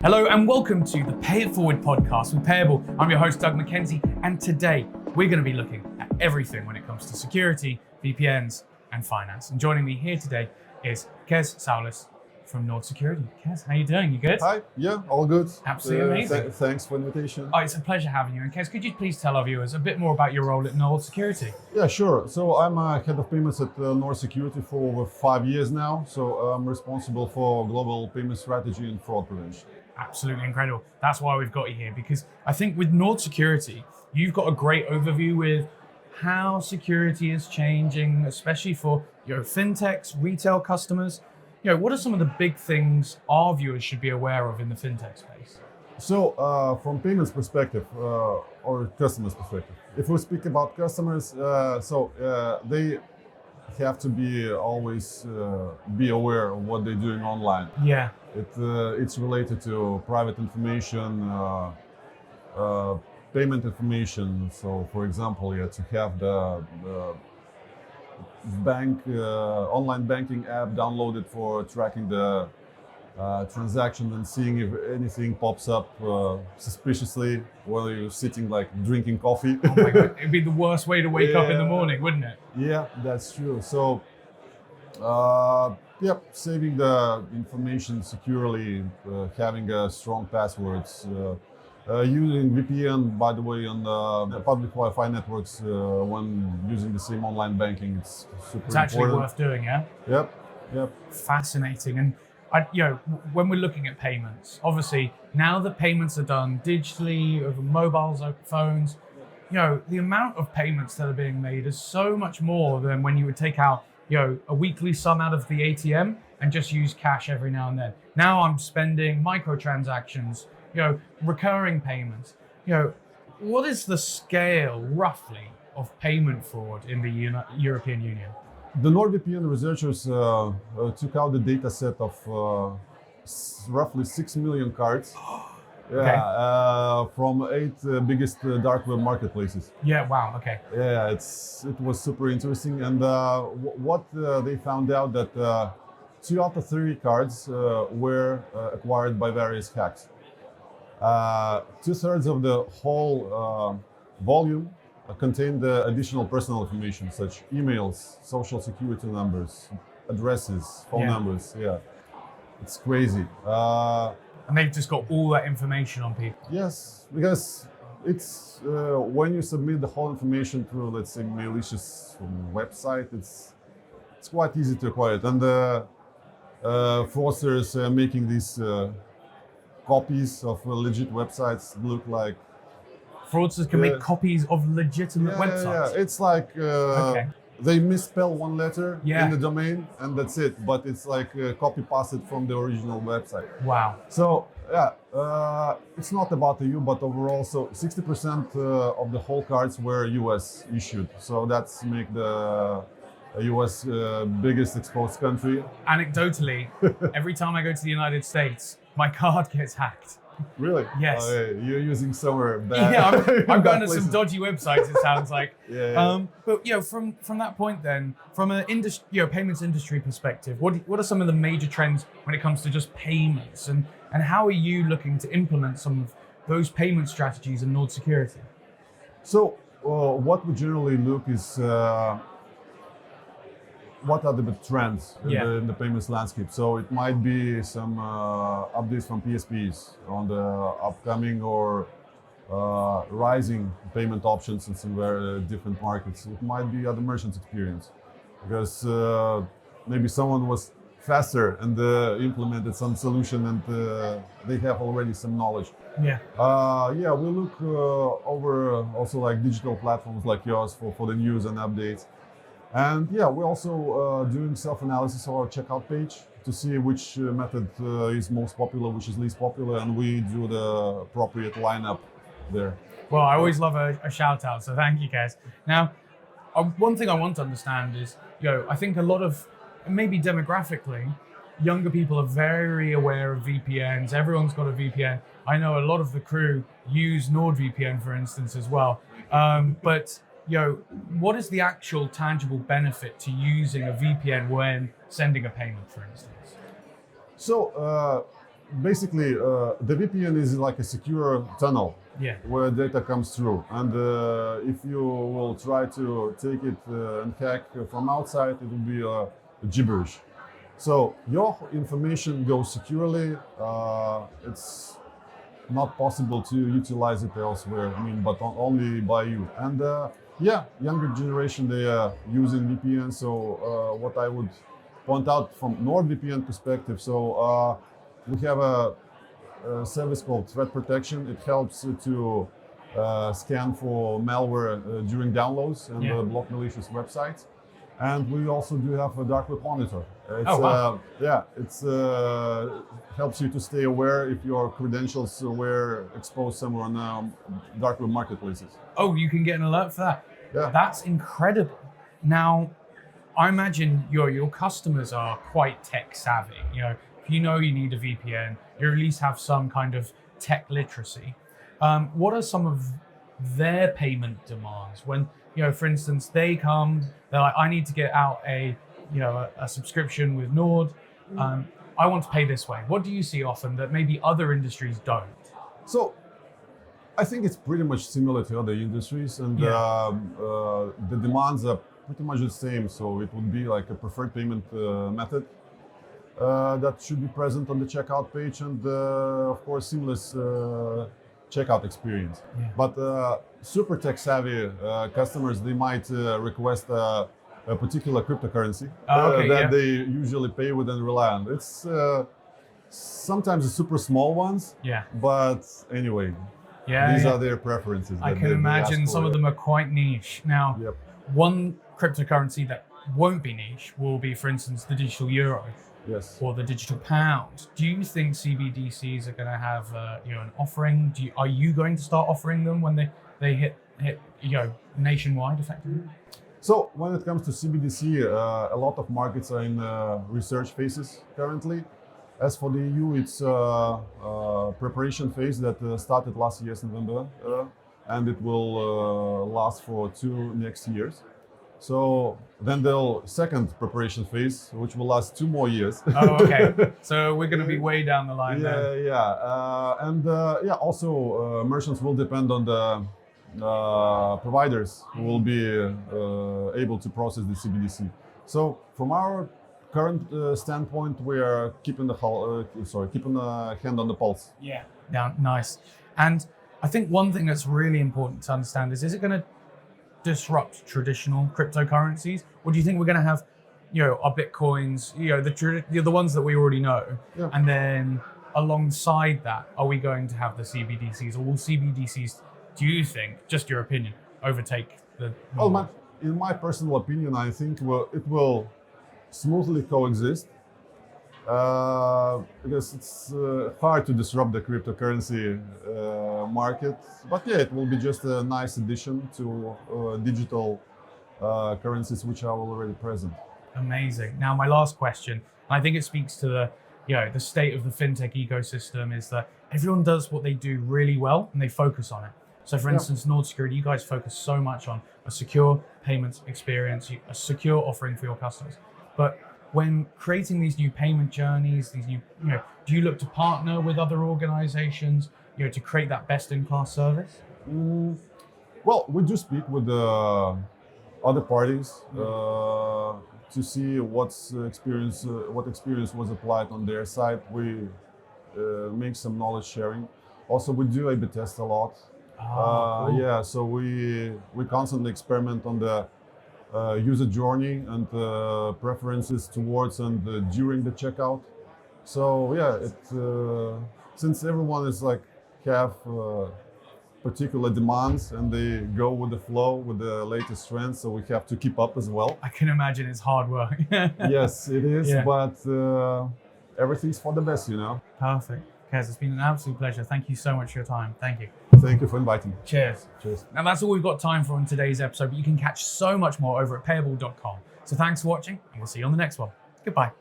Hello and welcome to the Pay It Forward podcast with Payable. I'm your host, Doug McKenzie, and today we're going to be looking at everything when it comes to security, VPNs, and finance. And joining me here today is Kestas Saulis from Nord Security. Kes, how you doing? You good? Hi, yeah, all good. Absolutely amazing. Thanks for the invitation. Oh, it's a pleasure having you. And Kes, could you please tell our viewers a bit more about your role at Nord Security? Yeah, sure. So I'm head of payments at Nord Security for over 5 years now. So I'm responsible for global payment strategy and fraud prevention. Absolutely incredible. That's why we've got you here, because I think with Nord Security, you've got a great overview with how security is changing, especially for fintechs, retail customers. What are some of the big things our viewers should be aware of in the fintech space? So from payments perspective or customers perspective, if we speak about customers, they have to be always be aware of what they're doing online. Yeah. It's related to private information, payment information. So, for example, to have the online banking app downloaded for tracking the transaction and seeing if anything pops up suspiciously while you're sitting drinking coffee. Oh my God, it'd be the worst way to wake up in the morning, wouldn't it? Yeah, that's true. So, saving the information securely, having strong passwords, using VPN, by the way, on the public Wi-Fi networks when using the same online banking, it's super important. It's actually worth doing, yeah? Yep. Fascinating. And when we're looking at payments, obviously now that payments are done digitally over mobiles, over phones, the amount of payments that are being made is so much more than when you would take out a weekly sum out of the ATM and just use cash every now and then. Now I'm spending microtransactions, recurring payments. What is the scale roughly of payment fraud in the European Union? The NordVPN researchers took out the data set of roughly 6 million cards from 8 biggest dark web marketplaces. Yeah, wow, okay. Yeah, it was super interesting. And what they found out that 2 out of 3 cards were acquired by various hacks. 2/3 of the whole volume contained additional personal information such emails, social security numbers, addresses, phone numbers. Yeah, it's crazy. And they've just got all that information on people. Yes, because it's when you submit the whole information through, let's say, malicious website, it's quite easy to acquire it. And fraudsters are making these copies of legit websites look like. Fraudsters can make copies of legitimate websites. Yeah, it's like they misspell one letter in the domain and that's it. But it's like copy pasted from the original website. Wow. So it's not about the EU, but overall, so 60% of the whole cards were US issued. So that's make the US biggest exposed country. Anecdotally, every time I go to the United States, my card gets hacked. Really? Yes. You're using somewhere bad. Yeah, I'm going to some dodgy websites, it sounds like. Yeah. But from that point then, from an payments industry perspective, what are some of the major trends when it comes to just payments, and how are you looking to implement some of those payment strategies in Nord Security? So what we generally look is what are the big trends in the payments landscape. So it might be some updates from PSPs on the upcoming or rising payment options in some very different markets. It might be other merchants' experience, because maybe someone was faster and implemented some solution and they have already some knowledge. We look over also like digital platforms like yours for the news and updates. And we're also doing self-analysis of our checkout page to see which method is most popular, which is least popular, and we do the appropriate lineup there. Well, I always love a shout out, so thank you, Kes. Now, one thing I want to understand is, I think a lot of, maybe demographically, younger people are very aware of VPNs. Everyone's got a VPN. I know a lot of the crew use NordVPN, for instance, as well. But what is the actual tangible benefit to using a VPN when sending a payment, for instance? So basically, the VPN is like a secure tunnel Yeah. where data comes through. And if you will try to take it and hack from outside, it will be gibberish. So your information goes securely. It's not possible to utilize it elsewhere. I mean, but only by you. And yeah, younger generation, they are using VPN. So what I would point out from NordVPN perspective, so we have a service called Threat Protection. It helps to scan for malware during downloads and block malicious websites. And we also do have a dark web monitor. It's helps you to stay aware if your credentials were exposed somewhere on dark web marketplaces. Oh, you can get an alert for that. Yeah. That's incredible. Now, I imagine your customers are quite tech savvy. You know, if you know you need a VPN, you at least have some kind of tech literacy. What are some of their payment demands when, for instance, they come, they're like, I need to get out a subscription with Nord. I want to pay this way. What do you see often that maybe other industries don't? So I think it's pretty much similar to other industries, and the demands are pretty much the same. So it would be like a preferred payment method that should be present on the checkout page, and of course seamless checkout experience. Yeah. But super tech savvy customers, they might request a particular cryptocurrency that they usually pay with and rely on. It's sometimes the super small ones, but anyway, these are their preferences. I can imagine some of them are quite niche. Now, one cryptocurrency that won't be niche will be, for instance, the digital euro. Yes. Or the digital pound. Do you think CBDCs are going to have an offering? Are you going to start offering them when they hit nationwide effectively? So when it comes to CBDC, a lot of markets are in research phases currently. As for the EU, it's preparation phase that started last year's November, and it will last for 2 next years. So then the second preparation phase, which will last 2 more years. Oh, okay. So we're going to be way down the line then. Also merchants will depend on the providers who will be able to process the CBDC. So from our current standpoint, we are keeping a hand on the pulse. Yeah, nice. And I think one thing that's really important to understand is it going to disrupt traditional cryptocurrencies, or do you think we're going to have, our Bitcoins, the ones that we already know, and then alongside that, are we going to have the CBDCs, or will CBDCs, do you think, just your opinion, overtake the? Well, in my personal opinion, I think it will smoothly coexist. Because it's hard to disrupt the cryptocurrency market, but it will be just a nice addition to digital currencies which are already present. Amazing. Now, my last question, I think it speaks to the state of the fintech ecosystem, is that everyone does what they do really well and they focus on it. So, for instance, Nord Security, you guys focus so much on a secure payments experience, a secure offering for your customers, but when creating these new payment journeys, these new, do you look to partner with other organizations, to create that best-in-class service? Well, we do speak with other parties to see what experience was applied on their side. We make some knowledge sharing. Also, we do A/B test a lot. Cool. So we constantly experiment on the user journey and preferences towards and during the checkout. So since everyone is have particular demands and they go with the flow with the latest trends, so we have to keep up as well. I can imagine it's hard work. Yes, it is, but everything's for the best, Perfect. Kez, it's been an absolute pleasure. Thank you so much for your time. Thank you. Thank you for inviting me. Cheers. Cheers. Now that's all we've got time for in today's episode, but you can catch so much more over at payable.com. So thanks for watching, and we'll see you on the next one. Goodbye.